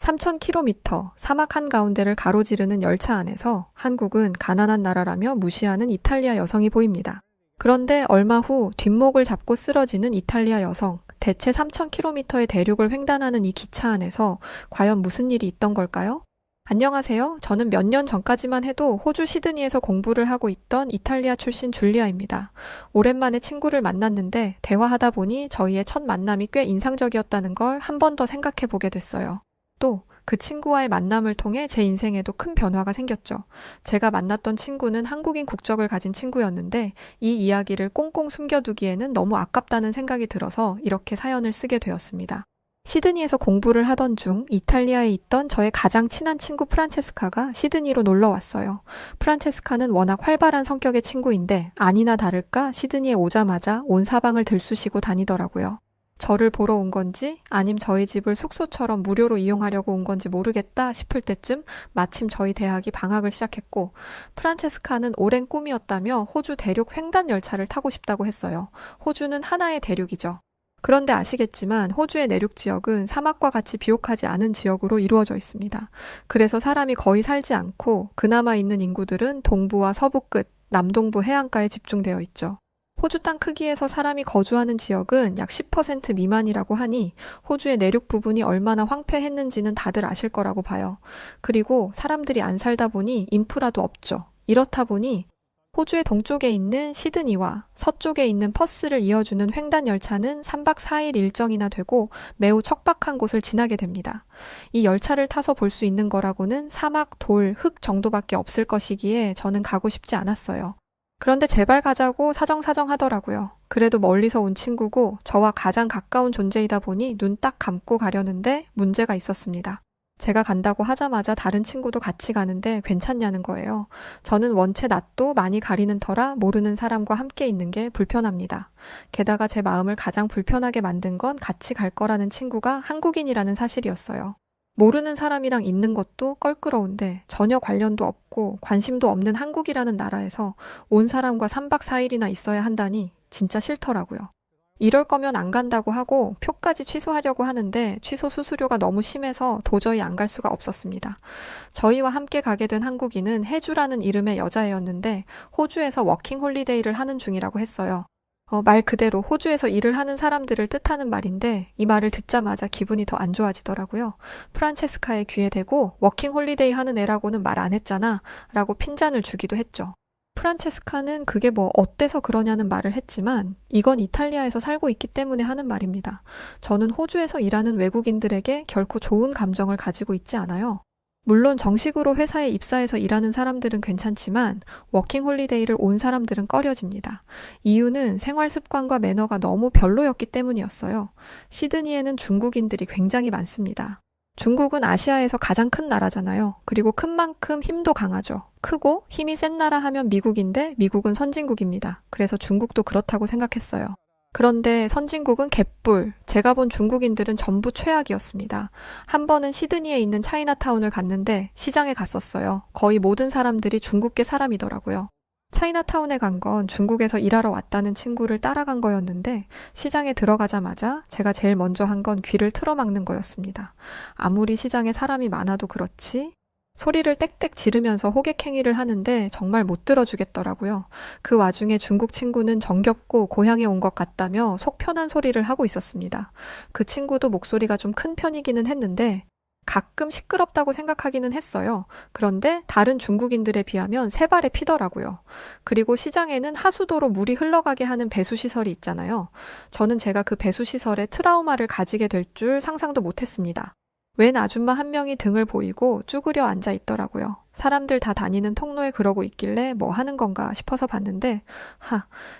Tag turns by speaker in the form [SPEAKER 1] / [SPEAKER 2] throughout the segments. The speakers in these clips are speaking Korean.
[SPEAKER 1] 3,000km 사막 한가운데를 가로지르는 열차 안에서 한국은 가난한 나라라며 무시하는 이탈리아 여성이 보입니다. 그런데 얼마 후 뒷목을 잡고 쓰러지는 이탈리아 여성, 대체 3,000km의 대륙을 횡단하는 이 기차 안에서 과연 무슨 일이 있던 걸까요? 안녕하세요. 저는 몇 년 전까지만 해도 호주 시드니에서 공부를 하고 있던 이탈리아 출신 줄리아입니다. 오랜만에 친구를 만났는데 대화하다 보니 저희의 첫 만남이 꽤 인상적이었다는 걸 한 번 더 생각해 보게 됐어요. 또 그 친구와의 만남을 통해 제 인생에도 큰 변화가 생겼죠. 제가 만났던 친구는 한국인 국적을 가진 친구였는데 이 이야기를 꽁꽁 숨겨두기에는 너무 아깝다는 생각이 들어서 이렇게 사연을 쓰게 되었습니다. 시드니에서 공부를 하던 중 이탈리아에 있던 저의 가장 친한 친구 프란체스카가 시드니로 놀러 왔어요. 프란체스카는 워낙 활발한 성격의 친구인데 아니나 다를까 시드니에 오자마자 온 사방을 들쑤시고 다니더라고요. 저를 보러 온 건지 아님 저희 집을 숙소처럼 무료로 이용하려고 온 건지 모르겠다 싶을 때쯤 마침 저희 대학이 방학을 시작했고 프란체스카는 오랜 꿈이었다며 호주 대륙 횡단 열차를 타고 싶다고 했어요. 호주는 하나의 대륙이죠. 그런데 아시겠지만 호주의 내륙 지역은 사막과 같이 비옥하지 않은 지역으로 이루어져 있습니다. 그래서 사람이 거의 살지 않고 그나마 있는 인구들은 동부와 서부 끝, 남동부 해안가에 집중되어 있죠. 호주 땅 크기에서 사람이 거주하는 지역은 약 10% 미만이라고 하니 호주의 내륙 부분이 얼마나 황폐했는지는 다들 아실 거라고 봐요. 그리고 사람들이 안 살다 보니 인프라도 없죠. 이렇다 보니 호주의 동쪽에 있는 시드니와 서쪽에 있는 퍼스를 이어주는 횡단 열차는 3박 4일 일정이나 되고 매우 척박한 곳을 지나게 됩니다. 이 열차를 타서 볼 수 있는 거라고는 사막, 돌, 흙 정도밖에 없을 것이기에 저는 가고 싶지 않았어요. 그런데 제발 가자고 사정사정 하더라고요. 그래도 멀리서 온 친구고 저와 가장 가까운 존재이다 보니 눈 딱 감고 가려는데 문제가 있었습니다. 제가 간다고 하자마자 다른 친구도 같이 가는데 괜찮냐는 거예요. 저는 원체 낯도 많이 가리는 터라 모르는 사람과 함께 있는 게 불편합니다. 게다가 제 마음을 가장 불편하게 만든 건 같이 갈 거라는 친구가 한국인이라는 사실이었어요. 모르는 사람이랑 있는 것도 껄끄러운데 전혀 관련도 없고 관심도 없는 한국이라는 나라에서 온 사람과 3박 4일이나 있어야 한다니 진짜 싫더라고요. 이럴 거면 안 간다고 하고 표까지 취소하려고 하는데 취소 수수료가 너무 심해서 도저히 안 갈 수가 없었습니다. 저희와 함께 가게 된 한국인은 혜주라는 이름의 여자애였는데 호주에서 워킹 홀리데이를 하는 중이라고 했어요. 말 그대로 호주에서 일을 하는 사람들을 뜻하는 말인데 이 말을 듣자마자 기분이 더 안 좋아지더라고요. 프란체스카의 귀에 대고 워킹 홀리데이 하는 애라고는 말 안 했잖아 라고 핀잔을 주기도 했죠. 프란체스카는 그게 뭐 어때서 그러냐는 말을 했지만 이건 이탈리아에서 살고 있기 때문에 하는 말입니다. 저는 호주에서 일하는 외국인들에게 결코 좋은 감정을 가지고 있지 않아요. 물론 정식으로 회사에 입사해서 일하는 사람들은 괜찮지만 워킹 홀리데이를 온 사람들은 꺼려집니다. 이유는 생활 습관과 매너가 너무 별로였기 때문이었어요. 시드니에는 중국인들이 굉장히 많습니다. 중국은 아시아에서 가장 큰 나라잖아요. 그리고 큰 만큼 힘도 강하죠. 크고 힘이 센 나라 하면 미국인데 미국은 선진국입니다. 그래서 중국도 그렇다고 생각했어요. 그런데 선진국은 개뿔. 제가 본 중국인들은 전부 최악이었습니다. 한 번은 시드니에 있는 차이나타운을 갔는데 시장에 갔었어요. 거의 모든 사람들이 중국계 사람이더라고요. 차이나타운에 간 건 중국에서 일하러 왔다는 친구를 따라간 거였는데 시장에 들어가자마자 제가 제일 먼저 한 건 귀를 틀어막는 거였습니다. 아무리 시장에 사람이 많아도 그렇지 소리를 떽떽 지르면서 호객행위를 하는데 정말 못 들어주겠더라고요. 그 와중에 중국 친구는 정겹고 고향에 온 것 같다며 속 편한 소리를 하고 있었습니다. 그 친구도 목소리가 좀 큰 편이기는 했는데 가끔 시끄럽다고 생각하기는 했어요. 그런데 다른 중국인들에 비하면 세 발에 피더라고요. 그리고 시장에는 하수도로 물이 흘러가게 하는 배수시설이 있잖아요. 저는 제가 그 배수시설에 트라우마를 가지게 될 줄 상상도 못했습니다. 웬 아줌마 한 명이 등을 보이고 쭈그려 앉아 있더라고요. 사람들 다 다니는 통로에 그러고 있길래 뭐 하는 건가 싶어서 봤는데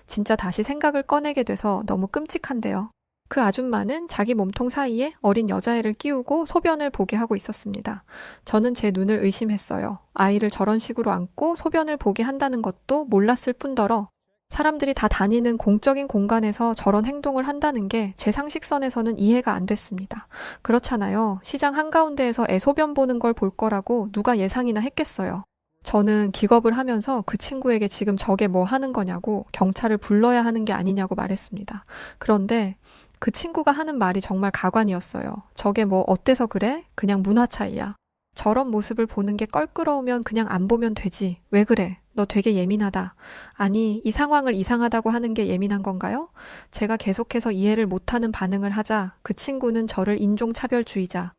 [SPEAKER 1] 진짜 다시 생각을 꺼내게 돼서 너무 끔찍한데요. 그 아줌마는 자기 몸통 사이에 어린 여자애를 끼우고 소변을 보게 하고 있었습니다. 저는 제 눈을 의심했어요. 아이를 저런 식으로 안고 소변을 보게 한다는 것도 몰랐을 뿐더러 사람들이 다 다니는 공적인 공간에서 저런 행동을 한다는 게 제 상식선에서는 이해가 안 됐습니다. 그렇잖아요. 시장 한가운데에서 애 소변 보는 걸 볼 거라고 누가 예상이나 했겠어요. 저는 기겁을 하면서 그 친구에게 지금 저게 뭐 하는 거냐고 경찰을 불러야 하는 게 아니냐고 말했습니다. 그런데 그 친구가 하는 말이 정말 가관이었어요. 저게 뭐 어때서 그래? 그냥 문화 차이야. 저런 모습을 보는 게 껄끄러우면 그냥 안 보면 되지. 왜 그래? 너 되게 예민하다. 아니, 이 상황을 이상하다고 하는 게 예민한 건가요? 제가 계속해서 이해를 못하는 반응을 하자 그 친구는 저를 인종차별주의자,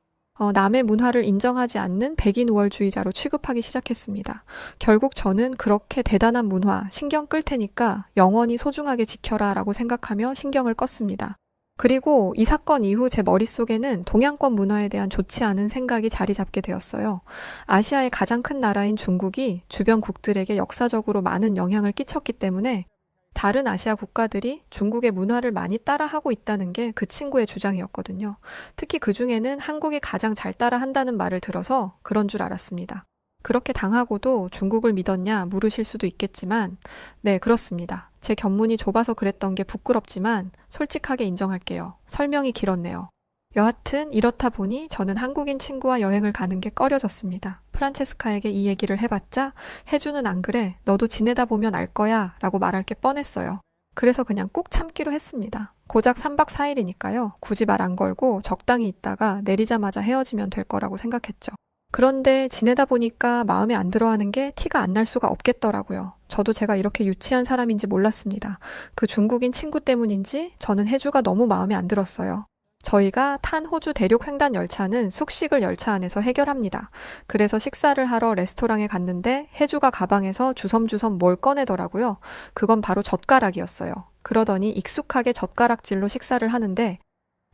[SPEAKER 1] 남의 문화를 인정하지 않는 백인 우월주의자로 취급하기 시작했습니다. 결국 저는 그렇게 대단한 문화, 신경 끌 테니까 영원히 소중하게 지켜라 라고 생각하며 신경을 껐습니다. 그리고 이 사건 이후 제 머릿속에는 동양권 문화에 대한 좋지 않은 생각이 자리 잡게 되었어요. 아시아의 가장 큰 나라인 중국이 주변 국들에게 역사적으로 많은 영향을 끼쳤기 때문에 다른 아시아 국가들이 중국의 문화를 많이 따라하고 있다는 게 그 친구의 주장이었거든요. 특히 그 중에는 한국이 가장 잘 따라한다는 말을 들어서 그런 줄 알았습니다. 그렇게 당하고도 중국을 믿었냐 물으실 수도 있겠지만, 네, 그렇습니다. 제 견문이 좁아서 그랬던 게 부끄럽지만 솔직하게 인정할게요. 설명이 길었네요. 여하튼 이렇다 보니 저는 한국인 친구와 여행을 가는 게 꺼려졌습니다. 프란체스카에게 이 얘기를 해봤자 혜주는 안 그래, 너도 지내다 보면 알 거야 라고 말할 게 뻔했어요. 그래서 그냥 꾹 참기로 했습니다. 고작 3박 4일이니까요. 굳이 말 안 걸고 적당히 있다가 내리자마자 헤어지면 될 거라고 생각했죠. 그런데 지내다 보니까 마음에 안 들어하는 게 티가 안 날 수가 없겠더라고요. 저도 제가 이렇게 유치한 사람인지 몰랐습니다. 그 중국인 친구 때문인지 저는 혜주가 너무 마음에 안 들었어요. 저희가 탄 호주 대륙 횡단 열차는 숙식을 열차 안에서 해결합니다. 그래서 식사를 하러 레스토랑에 갔는데 혜주가 가방에서 주섬주섬 뭘 꺼내더라고요. 그건 바로 젓가락이었어요. 그러더니 익숙하게 젓가락질로 식사를 하는데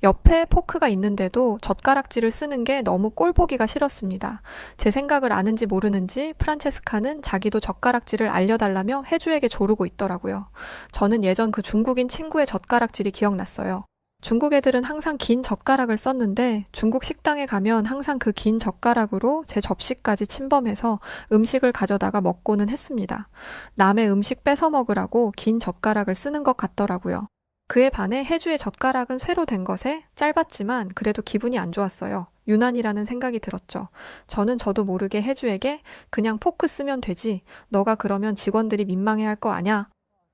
[SPEAKER 1] 옆에 포크가 있는데도 젓가락질을 쓰는 게 너무 꼴보기가 싫었습니다. 제 생각을 아는지 모르는지 프란체스카는 자기도 젓가락질을 알려달라며 혜주에게 조르고 있더라고요. 저는 예전 그 중국인 친구의 젓가락질이 기억났어요. 중국 애들은 항상 긴 젓가락을 썼는데 중국 식당에 가면 항상 그 긴 젓가락으로 제 접시까지 침범해서 음식을 가져다가 먹고는 했습니다. 남의 음식 뺏어 먹으라고 긴 젓가락을 쓰는 것 같더라고요. 그에 반해 혜주의 젓가락은 쇠로 된 것에 짧았지만 그래도 기분이 안 좋았어요. 유난이라는 생각이 들었죠. 저는 저도 모르게 혜주에게 그냥 포크 쓰면 되지. 너가 그러면 직원들이 민망해할 거 아냐?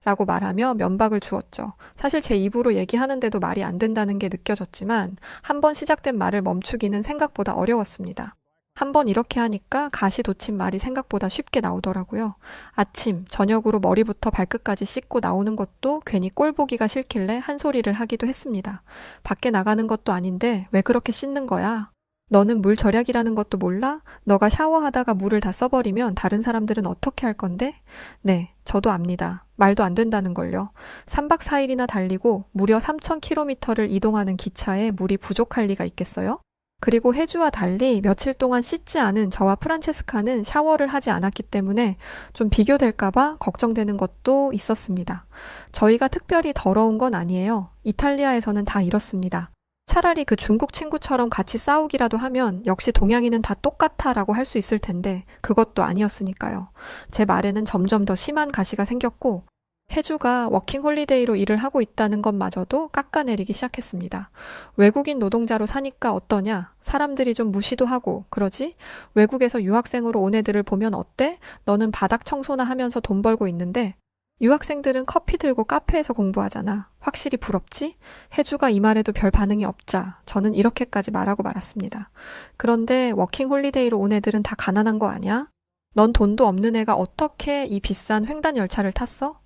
[SPEAKER 1] 라고 말하며 면박을 주었죠. 사실 제 입으로 얘기하는데도 말이 안 된다는 게 느껴졌지만 한번 시작된 말을 멈추기는 생각보다 어려웠습니다. 한번 이렇게 하니까 가시 돋친 말이 생각보다 쉽게 나오더라고요. 아침, 저녁으로 머리부터 발끝까지 씻고 나오는 것도 괜히 꼴 보기가 싫길래 한 소리를 하기도 했습니다. 밖에 나가는 것도 아닌데 왜 그렇게 씻는 거야? 너는 물 절약이라는 것도 몰라? 너가 샤워하다가 물을 다 써버리면 다른 사람들은 어떻게 할 건데? 네, 저도 압니다. 말도 안 된다는 걸요. 3박 4일이나 달리고 무려 3,000km를 이동하는 기차에 물이 부족할 리가 있겠어요? 그리고 혜주와 달리 며칠 동안 씻지 않은 저와 프란체스카는 샤워를 하지 않았기 때문에 좀 비교될까봐 걱정되는 것도 있었습니다. 저희가 특별히 더러운 건 아니에요. 이탈리아에서는 다 이렇습니다. 차라리 그 중국 친구처럼 같이 싸우기라도 하면 역시 동양인은 다 똑같아 라고 할 수 있을 텐데 그것도 아니었으니까요. 제 말에는 점점 더 심한 가시가 생겼고 혜주가 워킹홀리데이로 일을 하고 있다는 것마저도 깎아내리기 시작했습니다. 외국인 노동자로 사니까 어떠냐? 사람들이 좀 무시도 하고 그러지? 외국에서 유학생으로 온 애들을 보면 어때? 너는 바닥 청소나 하면서 돈 벌고 있는데 유학생들은 커피 들고 카페에서 공부하잖아. 확실히 부럽지? 혜주가 이 말에도 별 반응이 없자 저는 이렇게까지 말하고 말았습니다. 그런데 워킹홀리데이로 온 애들은 다 가난한 거 아니야? 넌 돈도 없는 애가 어떻게 이 비싼 횡단 열차를 탔어?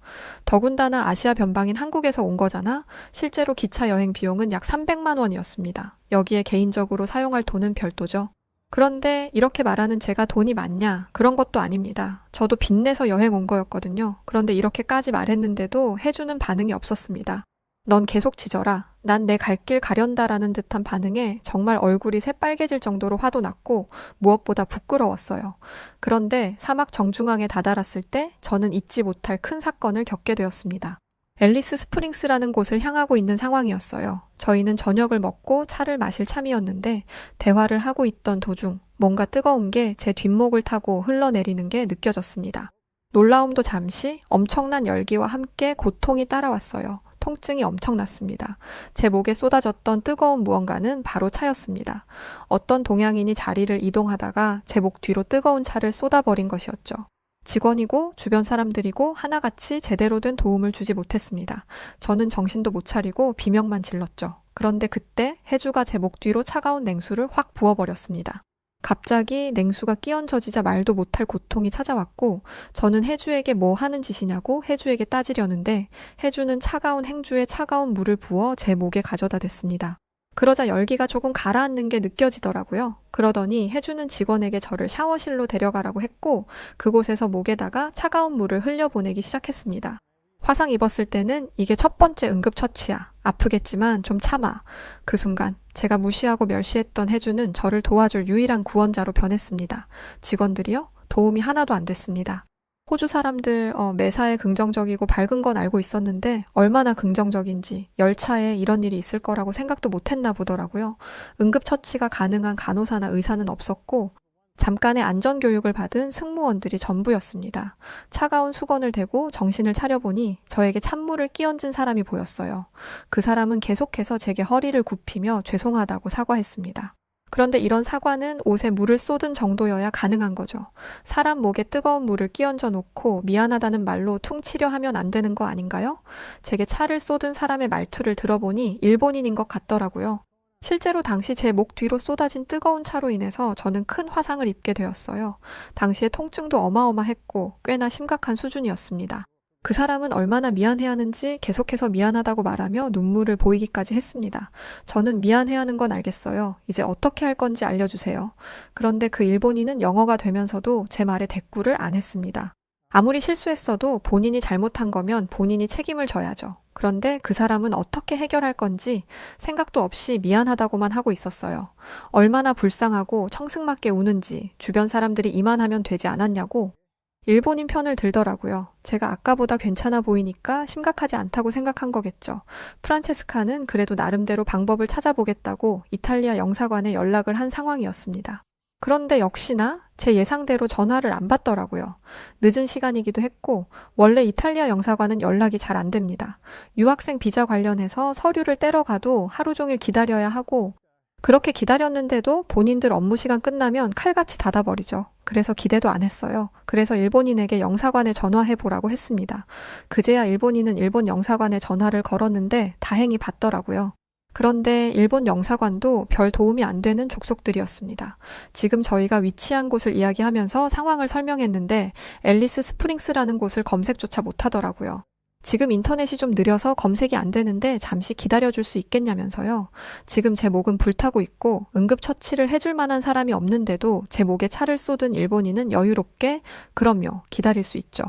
[SPEAKER 1] 더군다나 아시아 변방인 한국에서 온 거잖아? 실제로 기차 여행 비용은 약 300만 원이었습니다. 여기에 개인적으로 사용할 돈은 별도죠. 그런데 이렇게 말하는 제가 돈이 많냐? 그런 것도 아닙니다. 저도 빚내서 여행 온 거였거든요. 그런데 이렇게까지 말했는데도 해주는 반응이 없었습니다. 넌 계속 짖어라. 난 내 갈 길 가련다라는 듯한 반응에 정말 얼굴이 새빨개질 정도로 화도 났고 무엇보다 부끄러웠어요. 그런데 사막 정중앙에 다다랐을 때 저는 잊지 못할 큰 사건을 겪게 되었습니다. 앨리스 스프링스라는 곳을 향하고 있는 상황이었어요. 저희는 저녁을 먹고 차를 마실 참이었는데 대화를 하고 있던 도중 뭔가 뜨거운 게 제 뒷목을 타고 흘러내리는 게 느껴졌습니다. 놀라움도 잠시 엄청난 열기와 함께 고통이 따라왔어요. 통증이 엄청났습니다. 제 목에 쏟아졌던 뜨거운 무언가는 바로 차였습니다. 어떤 동양인이 자리를 이동하다가 제 목 뒤로 뜨거운 차를 쏟아버린 것이었죠. 직원이고 주변 사람들이고 하나같이 제대로 된 도움을 주지 못했습니다. 저는 정신도 못 차리고 비명만 질렀죠. 그런데 그때 해주가 제 목 뒤로 차가운 냉수를 확 부어버렸습니다. 갑자기 냉수가 끼얹어지자 말도 못할 고통이 찾아왔고 저는 해주에게 뭐 하는 짓이냐고 해주에게 따지려는데 해주는 차가운 행주에 차가운 물을 부어 제 목에 가져다 댔습니다. 그러자 열기가 조금 가라앉는 게 느껴지더라고요. 그러더니 해주는 직원에게 저를 샤워실로 데려가라고 했고 그곳에서 목에다가 차가운 물을 흘려보내기 시작했습니다. 화상 입었을 때는 이게 첫 번째 응급처치야. 아프겠지만 좀 참아. 그 순간 제가 무시하고 멸시했던 해주는 저를 도와줄 유일한 구원자로 변했습니다. 직원들이요? 도움이 하나도 안 됐습니다. 호주 사람들 매사에 긍정적이고 밝은 건 알고 있었는데 얼마나 긍정적인지 열차에 이런 일이 있을 거라고 생각도 못했나 보더라고요. 응급처치가 가능한 간호사나 의사는 없었고 잠깐의 안전교육을 받은 승무원들이 전부였습니다. 차가운 수건을 대고 정신을 차려보니 저에게 찬물을 끼얹은 사람이 보였어요. 그 사람은 계속해서 제게 허리를 굽히며 죄송하다고 사과했습니다. 그런데 이런 사과는 옷에 물을 쏟은 정도여야 가능한 거죠. 사람 목에 뜨거운 물을 끼얹어 놓고 미안하다는 말로 퉁치려 하면 안 되는 거 아닌가요? 제게 차를 쏟은 사람의 말투를 들어보니 일본인인 것 같더라고요. 실제로 당시 제 목 뒤로 쏟아진 뜨거운 차로 인해서 저는 큰 화상을 입게 되었어요. 당시에 통증도 어마어마했고 꽤나 심각한 수준이었습니다. 그 사람은 얼마나 미안해하는지 계속해서 미안하다고 말하며 눈물을 보이기까지 했습니다. 저는 미안해하는 건 알겠어요. 이제 어떻게 할 건지 알려주세요. 그런데 그 일본인은 영어가 되면서도 제 말에 대꾸를 안 했습니다. 아무리 실수했어도 본인이 잘못한 거면 본인이 책임을 져야죠. 그런데 그 사람은 어떻게 해결할 건지 생각도 없이 미안하다고만 하고 있었어요. 얼마나 불쌍하고 청승맞게 우는지 주변 사람들이 이만하면 되지 않았냐고 일본인 편을 들더라고요. 제가 아까보다 괜찮아 보이니까 심각하지 않다고 생각한 거겠죠. 프란체스카는 그래도 나름대로 방법을 찾아보겠다고 이탈리아 영사관에 연락을 한 상황이었습니다. 그런데 역시나 제 예상대로 전화를 안 받더라고요. 늦은 시간이기도 했고 원래 이탈리아 영사관은 연락이 잘 안 됩니다. 유학생 비자 관련해서 서류를 떼러 가도 하루 종일 기다려야 하고 그렇게 기다렸는데도 본인들 업무 시간 끝나면 칼같이 닫아버리죠. 그래서 기대도 안 했어요. 그래서 일본인에게 영사관에 전화해보라고 했습니다. 그제야 일본인은 일본 영사관에 전화를 걸었는데 다행히 받더라고요. 그런데 일본 영사관도 별 도움이 안 되는 족속들이었습니다. 지금 저희가 위치한 곳을 이야기하면서 상황을 설명했는데 앨리스 스프링스라는 곳을 검색조차 못하더라고요. 지금 인터넷이 좀 느려서 검색이 안 되는데 잠시 기다려줄 수 있겠냐면서요. 지금 제 목은 불타고 있고 응급처치를 해줄 만한 사람이 없는데도 제 목에 차를 쏟은 일본인은 여유롭게 그럼요, 기다릴 수 있죠.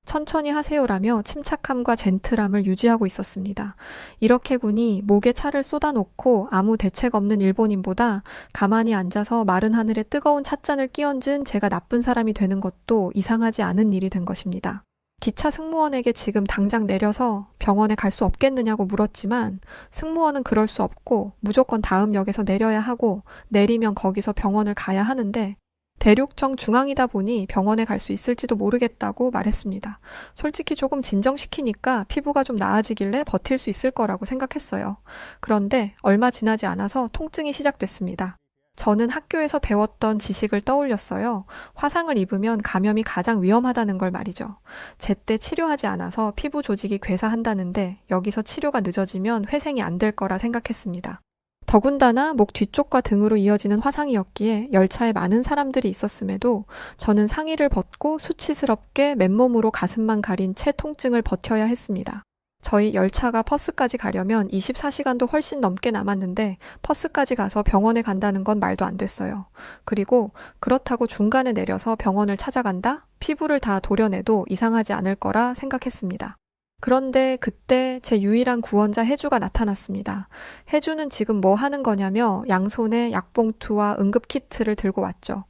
[SPEAKER 1] 천천히 하세요라며 침착함과 젠틀함을 유지하고 있었습니다. 이렇게 군이 목에 차를 쏟아놓고 아무 대책 없는 일본인보다 가만히 앉아서 마른 하늘에 뜨거운 찻잔을 끼얹은 제가 나쁜 사람이 되는 것도 이상하지 않은 일이 된 것입니다. 기차 승무원에게 지금 당장 내려서 병원에 갈 수 없겠느냐고 물었지만 승무원은 그럴 수 없고 무조건 다음 역에서 내려야 하고 내리면 거기서 병원을 가야 하는데 대륙정 중앙이다 보니 병원에 갈 수 있을지도 모르겠다고 말했습니다. 솔직히 조금 진정시키니까 피부가 좀 나아지길래 버틸 수 있을 거라고 생각했어요. 그런데 얼마 지나지 않아서 통증이 시작됐습니다. 저는 학교에서 배웠던 지식을 떠올렸어요. 화상을 입으면 감염이 가장 위험하다는 걸 말이죠. 제때 치료하지 않아서 피부 조직이 괴사한다는데 여기서 치료가 늦어지면 회생이 안 될 거라 생각했습니다. 더군다나 목 뒤쪽과 등으로 이어지는 화상이었기에 열차에 많은 사람들이 있었음에도 저는 상의를 벗고 수치스럽게 맨몸으로 가슴만 가린 채 통증을 버텨야 했습니다. 저희 열차가 퍼스까지 가려면 24시간도 훨씬 넘게 남았는데 퍼스까지 가서 병원에 간다는 건 말도 안 됐어요. 그리고 그렇다고 중간에 내려서 병원을 찾아간다? 피부를 다 도려내도 이상하지 않을 거라 생각했습니다. 그런데 그때 제 유일한 구원자 해주가 나타났습니다. 해주는 지금 뭐 하는 거냐며 양손에 약봉투와 응급키트를 들고 왔죠.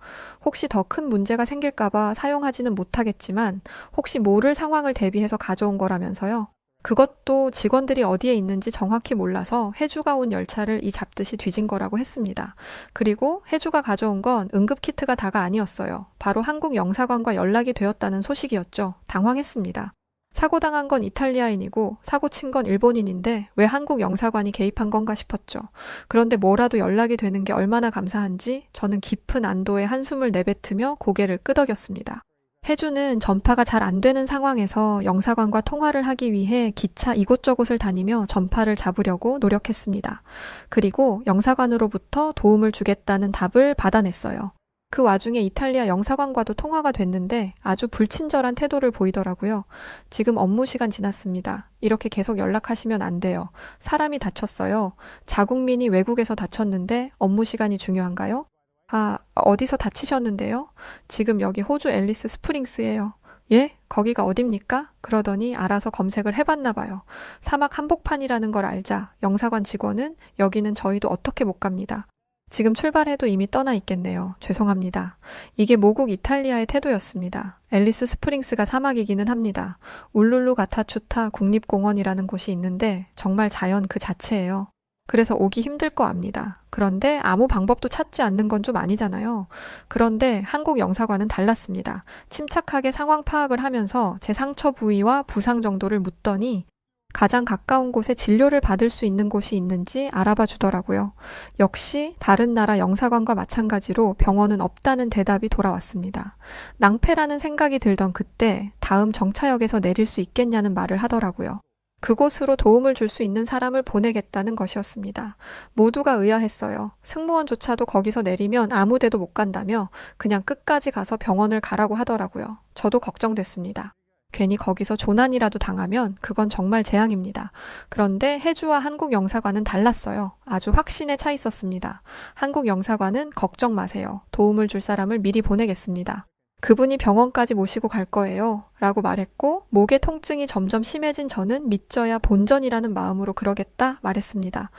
[SPEAKER 1] 혹시 더 큰 문제가 생길까봐 사용하지는 못하겠지만 혹시 모를 상황을 대비해서 가져온 거라면서요. 그것도 직원들이 어디에 있는지 정확히 몰라서 해주가 온 열차를 이 잡듯이 뒤진 거라고 했습니다. 그리고 해주가 가져온 건 응급키트가 다가 아니었어요. 바로 한국 영사관과 연락이 되었다는 소식이었죠. 당황했습니다. 사고 당한 건 이탈리아인이고 사고 친 건 일본인인데 왜 한국 영사관이 개입한 건가 싶었죠. 그런데 뭐라도 연락이 되는 게 얼마나 감사한지 저는 깊은 안도의 한숨을 내뱉으며 고개를 끄덕였습니다. 혜주는 전파가 잘 안 되는 상황에서 영사관과 통화를 하기 위해 기차 이곳저곳을 다니며 전파를 잡으려고 노력했습니다. 그리고 영사관으로부터 도움을 주겠다는 답을 받아냈어요. 그 와중에 이탈리아 영사관과도 통화가 됐는데 아주 불친절한 태도를 보이더라고요. 지금 업무 시간 지났습니다. 이렇게 계속 연락하시면 안 돼요. 사람이 다쳤어요. 자국민이 외국에서 다쳤는데 업무 시간이 중요한가요? 아, 어디서 다치셨는데요? 지금 여기 호주 앨리스 스프링스예요. 예? 거기가 어딥니까? 그러더니 알아서 검색을 해봤나 봐요. 사막 한복판이라는 걸 알자 영사관 직원은 여기는 저희도 어떻게 못 갑니다. 지금 출발해도 이미 떠나 있겠네요. 죄송합니다. 이게 모국 이탈리아의 태도였습니다. 앨리스 스프링스가 사막이기는 합니다. 울룰루 가타추타 국립공원이라는 곳이 있는데 정말 자연 그 자체예요. 그래서 오기 힘들 거 압니다. 그런데 아무 방법도 찾지 않는 건 좀 아니잖아요. 그런데 한국 영사관은 달랐습니다. 침착하게 상황 파악을 하면서 제 상처 부위와 부상 정도를 묻더니 가장 가까운 곳에 진료를 받을 수 있는 곳이 있는지 알아봐 주더라고요. 역시 다른 나라 영사관과 마찬가지로 병원은 없다는 대답이 돌아왔습니다. 낭패라는 생각이 들던 그때 다음 정차역에서 내릴 수 있겠냐는 말을 하더라고요. 그곳으로 도움을 줄 수 있는 사람을 보내겠다는 것이었습니다. 모두가 의아했어요. 승무원조차도 거기서 내리면 아무 데도 못 간다며 그냥 끝까지 가서 병원을 가라고 하더라고요. 저도 걱정됐습니다. 괜히 거기서 조난이라도 당하면 그건 정말 재앙입니다. 그런데 혜주와 한국 영사관은 달랐어요. 아주 확신에 차 있었습니다. 한국 영사관은 걱정 마세요. 도움을 줄 사람을 미리 보내겠습니다. 그분이 병원까지 모시고 갈 거예요. 라고 말했고 목의 통증이 점점 심해진 저는 믿져야 본전이라는 마음으로 그러겠다 말했습니다.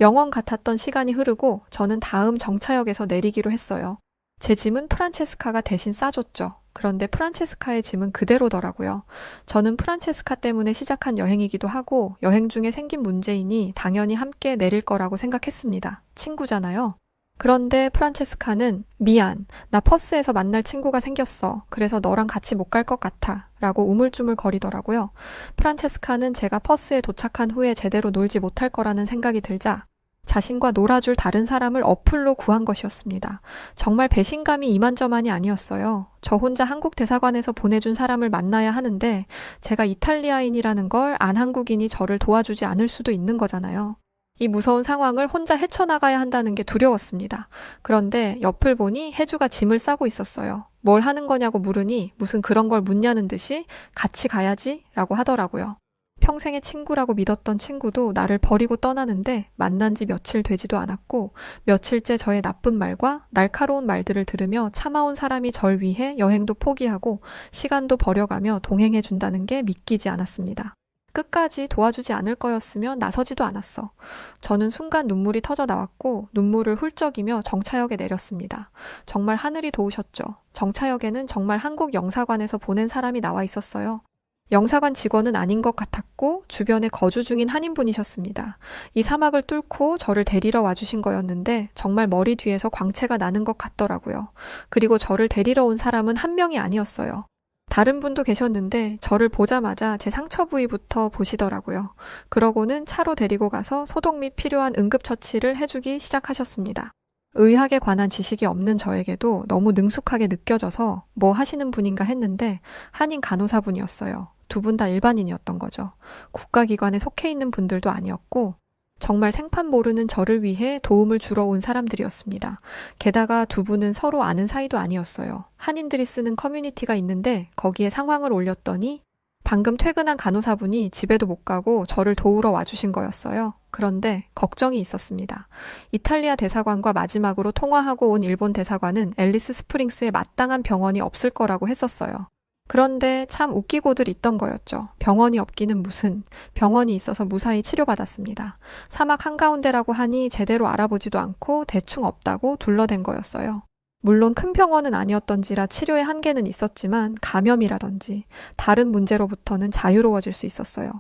[SPEAKER 1] 영원 같았던 시간이 흐르고 저는 다음 정차역에서 내리기로 했어요. 제 짐은 프란체스카가 대신 싸줬죠. 그런데 프란체스카의 짐은 그대로더라고요. 저는 프란체스카 때문에 시작한 여행이기도 하고 여행 중에 생긴 문제이니 당연히 함께 내릴 거라고 생각했습니다. 친구잖아요. 그런데 프란체스카는 미안, 나 퍼스에서 만날 친구가 생겼어. 그래서 너랑 같이 못 갈 것 같아. 라고 우물쭈물 거리더라고요. 프란체스카는 제가 퍼스에 도착한 후에 제대로 놀지 못할 거라는 생각이 들자 자신과 놀아줄 다른 사람을 어플로 구한 것이었습니다. 정말 배신감이 이만저만이 아니었어요. 저 혼자 한국 대사관에서 보내준 사람을 만나야 하는데 제가 이탈리아인이라는 걸 안 한국인이 저를 도와주지 않을 수도 있는 거잖아요. 이 무서운 상황을 혼자 헤쳐나가야 한다는 게 두려웠습니다. 그런데 옆을 보니 혜주가 짐을 싸고 있었어요. 뭘 하는 거냐고 물으니 무슨 그런 걸 묻냐는 듯이 같이 가야지 라고 하더라고요. 평생의 친구라고 믿었던 친구도 나를 버리고 떠나는데 만난 지 며칠 되지도 않았고 며칠째 저의 나쁜 말과 날카로운 말들을 들으며 참아온 사람이 절 위해 여행도 포기하고 시간도 버려가며 동행해 준다는 게 믿기지 않았습니다. 끝까지 도와주지 않을 거였으면 나서지도 않았어. 저는 순간 눈물이 터져 나왔고 눈물을 훌쩍이며 정차역에 내렸습니다. 정말 하늘이 도우셨죠. 정차역에는 정말 한국 영사관에서 보낸 사람이 나와 있었어요. 영사관 직원은 아닌 것 같았고 주변에 거주 중인 한인분이셨습니다. 이 사막을 뚫고 저를 데리러 와주신 거였는데 정말 머리 뒤에서 광채가 나는 것 같더라고요. 그리고 저를 데리러 온 사람은 한 명이 아니었어요. 다른 분도 계셨는데 저를 보자마자 제 상처 부위부터 보시더라고요. 그러고는 차로 데리고 가서 소독 및 필요한 응급처치를 해주기 시작하셨습니다. 의학에 관한 지식이 없는 저에게도 너무 능숙하게 느껴져서 뭐 하시는 분인가 했는데 한인 간호사분이었어요. 두 분 다 일반인이었던 거죠. 국가기관에 속해 있는 분들도 아니었고 정말 생판 모르는 저를 위해 도움을 주러 온 사람들이었습니다. 게다가 두 분은 서로 아는 사이도 아니었어요. 한인들이 쓰는 커뮤니티가 있는데 거기에 상황을 올렸더니 방금 퇴근한 간호사분이 집에도 못 가고 저를 도우러 와주신 거였어요. 그런데 걱정이 있었습니다. 이탈리아 대사관과 마지막으로 통화하고 온 일본 대사관은 앨리스 스프링스에 마땅한 병원이 없을 거라고 했었어요. 그런데 참 웃기고들 있던 거였죠. 병원이 없기는 무슨, 병원이 있어서 무사히 치료받았습니다. 사막 한가운데라고 하니 제대로 알아보지도 않고 대충 없다고 둘러댄 거였어요. 물론 큰 병원은 아니었던지라 치료의 한계는 있었지만 감염이라든지 다른 문제로부터는 자유로워질 수 있었어요.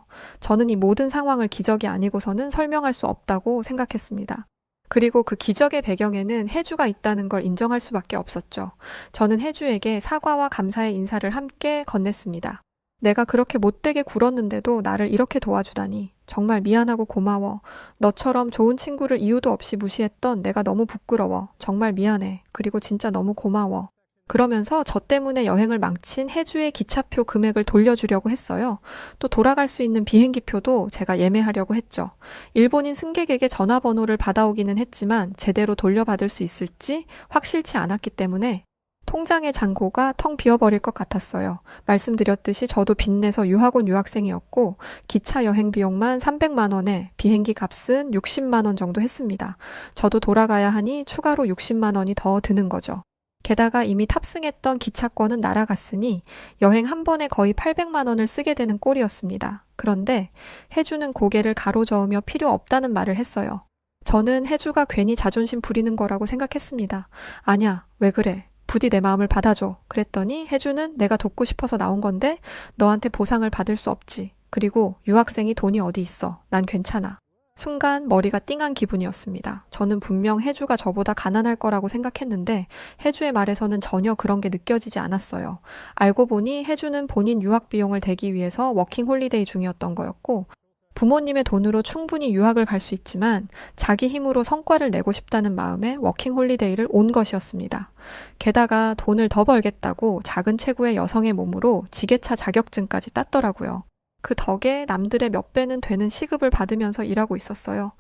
[SPEAKER 1] 저는 이 모든 상황을 기적이 아니고서는 설명할 수 없다고 생각했습니다. 그리고 그 기적의 배경에는 혜주가 있다는 걸 인정할 수밖에 없었죠. 저는 혜주에게 사과와 감사의 인사를 함께 건넸습니다. 내가 그렇게 못되게 굴었는데도 나를 이렇게 도와주다니 정말 미안하고 고마워. 너처럼 좋은 친구를 이유도 없이 무시했던 내가 너무 부끄러워. 정말 미안해. 그리고 진짜 너무 고마워. 그러면서 저 때문에 여행을 망친 해주의 기차표 금액을 돌려주려고 했어요. 또 돌아갈 수 있는 비행기표도 제가 예매하려고 했죠. 일본인 승객에게 전화번호를 받아오기는 했지만 제대로 돌려받을 수 있을지 확실치 않았기 때문에 통장의 잔고가 텅 비어버릴 것 같았어요. 말씀드렸듯이 저도 빚내서 유학원 유학생이었고 기차 여행 비용만 300만 원에 비행기 값은 60만 원 정도 했습니다. 저도 돌아가야 하니 추가로 60만 원이 더 드는 거죠. 게다가 이미 탑승했던 기차권은 날아갔으니 여행 한 번에 거의 800만 원을 쓰게 되는 꼴이었습니다. 그런데 해주는 고개를 가로저으며 필요 없다는 말을 했어요. 저는 해주가 괜히 자존심 부리는 거라고 생각했습니다. 아냐, 왜 그래? 부디 내 마음을 받아줘. 그랬더니 해주는 내가 돕고 싶어서 나온 건데 너한테 보상을 받을 수 없지. 그리고 유학생이 돈이 어디 있어. 난 괜찮아. 순간 머리가 띵한 기분이었습니다. 저는 분명 해주가 저보다 가난할 거라고 생각했는데 해주의 말에서는 전혀 그런 게 느껴지지 않았어요. 알고 보니 해주는 본인 유학 비용을 대기 위해서 워킹 홀리데이 중이었던 거였고 부모님의 돈으로 충분히 유학을 갈 수 있지만 자기 힘으로 성과를 내고 싶다는 마음에 워킹 홀리데이를 온 것이었습니다. 게다가 돈을 더 벌겠다고 작은 체구의 여성의 몸으로 지게차 자격증까지 땄더라고요. 그 덕에 남들의 몇 배는 되는 시급을 받으면서 일하고 있었어요.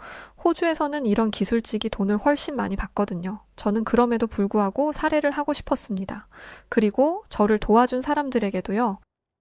[SPEAKER 1] 호주에서는 이런 기술직이 돈을 훨씬 많이 받거든요. 저는 그럼에도 불구하고 살해를 하고 싶었습니다. 그리고 저를 도와준 사람들에게도요.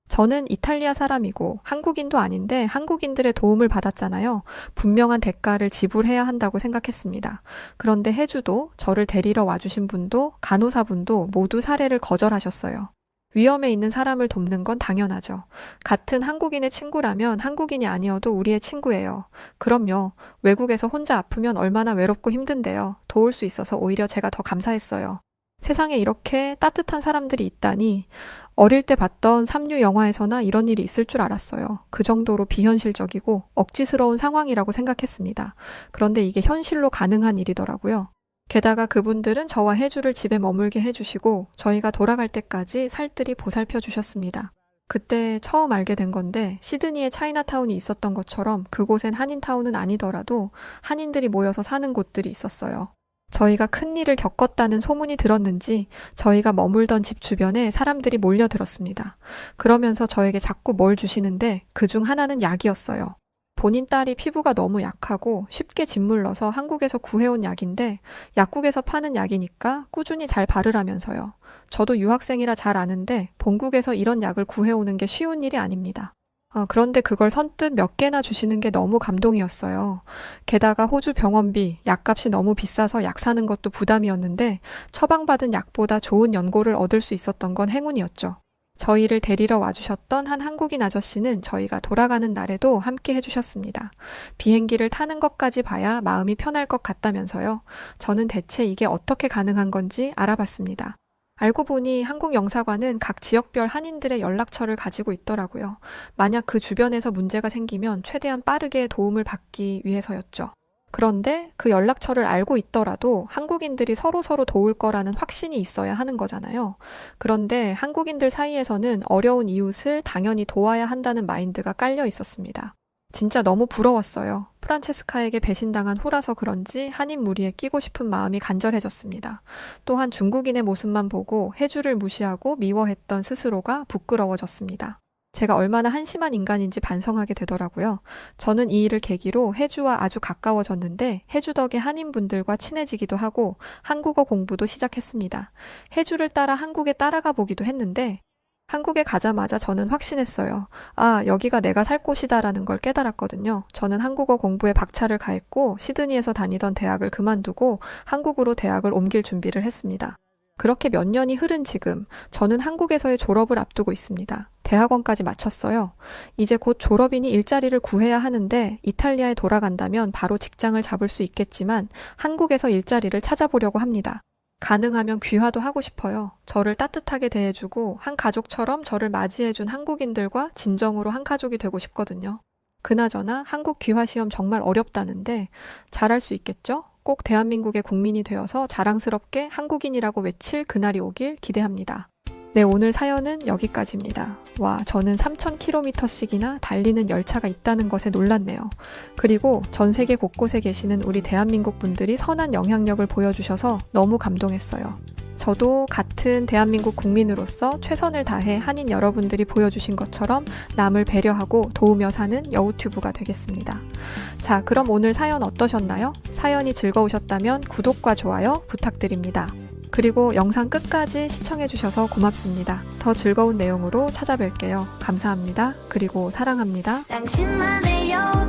[SPEAKER 1] 저는 이탈리아 사람이고 한국인도 아닌데 한국인들의 도움을 받았잖아요. 분명한 대가를 지불해야 한다고 생각했습니다. 그런데 해주도 저를 데리러 와주신 분도 간호사분도 모두 살해를 거절하셨어요. 위험에 있는 사람을 돕는 건 당연하죠. 같은 한국인의 친구라면 한국인이 아니어도 우리의 친구예요. 그럼요. 외국에서 혼자 아프면 얼마나 외롭고 힘든데요. 도울 수 있어서 오히려 제가 더 감사했어요. 세상에 이렇게 따뜻한 사람들이 있다니 어릴 때 봤던 삼류 영화에서나 이런 일이 있을 줄 알았어요. 그 정도로 비현실적이고 억지스러운 상황이라고 생각했습니다. 그런데 이게 현실로 가능한 일이더라고요. 게다가 그분들은 저와 해주를 집에 머물게 해주시고 저희가 돌아갈 때까지 살뜰히 보살펴 주셨습니다. 그때 처음 알게 된 건데 시드니에 차이나타운이 있었던 것처럼 그곳엔 한인타운은 아니더라도 한인들이 모여서 사는 곳들이 있었어요. 저희가 큰일을 겪었다는 소문이 들었는지 저희가 머물던 집 주변에 사람들이 몰려들었습니다. 그러면서 저에게 자꾸 뭘 주시는데 그중 하나는 약이었어요. 본인 딸이 피부가 너무 약하고 쉽게 짓물러서 한국에서 구해온 약인데 약국에서 파는 약이니까 꾸준히 잘 바르라면서요. 저도 유학생이라 잘 아는데 본국에서 이런 약을 구해오는 게 쉬운 일이 아닙니다. 그런데 그걸 선뜻 몇 개나 주시는 게 너무 감동이었어요. 게다가 호주 병원비, 약값이 너무 비싸서 약 사는 것도 부담이었는데 처방받은 약보다 좋은 연고를 얻을 수 있었던 건 행운이었죠. 저희를 데리러 와주셨던 한 한국인 아저씨는 저희가 돌아가는 날에도 함께 해주셨습니다. 비행기를 타는 것까지 봐야 마음이 편할 것 같다면서요. 저는 대체 이게 어떻게 가능한 건지 알아봤습니다. 알고 보니 한국 영사관은 각 지역별 한인들의 연락처를 가지고 있더라고요. 만약 그 주변에서 문제가 생기면 최대한 빠르게 도움을 받기 위해서였죠. 그런데 그 연락처를 알고 있더라도 한국인들이 서로서로 도울 거라는 확신이 있어야 하는 거잖아요. 그런데 한국인들 사이에서는 어려운 이웃을 당연히 도와야 한다는 마인드가 깔려 있었습니다. 진짜 너무 부러웠어요. 프란체스카에게 배신당한 후라서 그런지 한인 무리에 끼고 싶은 마음이 간절해졌습니다. 또한 중국인의 모습만 보고 해주를 무시하고 미워했던 스스로가 부끄러워졌습니다. 제가 얼마나 한심한 인간인지 반성하게 되더라고요. 저는 이 일을 계기로 해주와 아주 가까워졌는데 해주 덕에 한인분들과 친해지기도 하고 한국어 공부도 시작했습니다. 해주를 따라 한국에 따라가 보기도 했는데 한국에 가자마자 저는 확신했어요. 아, 여기가 내가 살 곳이다라는 걸 깨달았거든요. 저는 한국어 공부에 박차를 가했고 시드니에서 다니던 대학을 그만두고 한국으로 대학을 옮길 준비를 했습니다. 그렇게 몇 년이 흐른 지금 저는 한국에서의 졸업을 앞두고 있습니다. 대학원까지 마쳤어요. 이제 곧 졸업이니 일자리를 구해야 하는데 이탈리아에 돌아간다면 바로 직장을 잡을 수 있겠지만 한국에서 일자리를 찾아보려고 합니다. 가능하면 귀화도 하고 싶어요. 저를 따뜻하게 대해주고 한 가족처럼 저를 맞이해준 한국인들과 진정으로 한 가족이 되고 싶거든요. 그나저나 한국 귀화 시험 정말 어렵다는데 잘할 수 있겠죠? 꼭 대한민국의 국민이 되어서 자랑스럽게 한국인이라고 외칠 그날이 오길 기대합니다. 네, 오늘 사연은 여기까지입니다. 와, 저는 3,000km씩이나 달리는 열차가 있다는 것에 놀랐네요. 그리고 전 세계 곳곳에 계시는 우리 대한민국 분들이 선한 영향력을 보여주셔서 너무 감동했어요. 저도 같은 대한민국 국민으로서 최선을 다해 한인 여러분들이 보여주신 것처럼 남을 배려하고 도우며 사는 여우튜브가 되겠습니다. 자, 그럼 오늘 사연 어떠셨나요? 사연이 즐거우셨다면 구독과 좋아요 부탁드립니다. 그리고 영상 끝까지 시청해주셔서 고맙습니다. 더 즐거운 내용으로 찾아뵐게요. 감사합니다. 그리고 사랑합니다.
[SPEAKER 2] 당신만의 여우